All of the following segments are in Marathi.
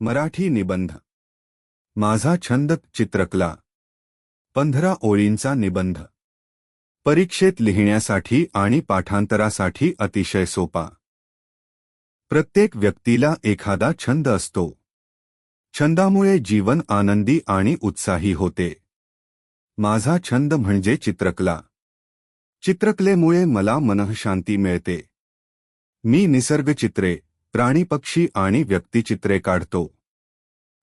मराठी निबंध. माझा छंद चित्रकला. 15 ओळींचा निबंध. परीक्षेत लिहिण्यासाठी आणि पाठांतरासाठी अतिशय सोपा. प्रत्येक व्यक्तीला एखादा छंद असतो. छंदामुळे जीवन आनंदी आणि उत्साही होते. माझा छंद म्हणजे चित्रकला. चित्रकलेमुळे मला मनःशांती मिळते. मी निसर्गचित्रे, प्राणीपक्षी आणि व्यक्तिचित्रे काढतो.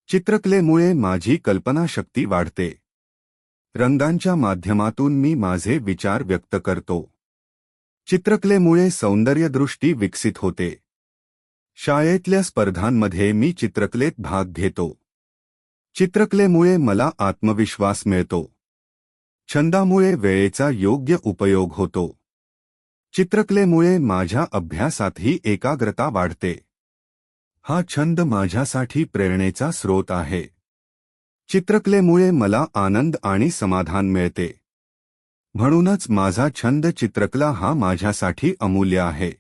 चित्रकलेमुळे माझी कल्पनाशक्ती वाढते. रंगांच्या माध्यमातून मी माझे विचार व्यक्त करतो. चित्रकलेमुळे सौंदर्यदृष्टी विकसित होते. शाळेतल्या स्पर्धांमध्ये मी चित्रकलेत भाग घेतो. चित्रकलेमुळे मला आत्मविश्वास मिळतो. छंदामुळे वेळेचा योग्य उपयोग होतो. चित्रकलेमुळे माझ्या अभ्यासातही एकाग्रता वाढते. हा छंद माझ्यासाठी प्रेरणेचा स्रोत आहे. चित्रकलेमुळे मला आनंद आणि समाधान मिळते. म्हणूनच माझा छंद चित्रकला हा माझ्यासाठी अमूल्य आहे.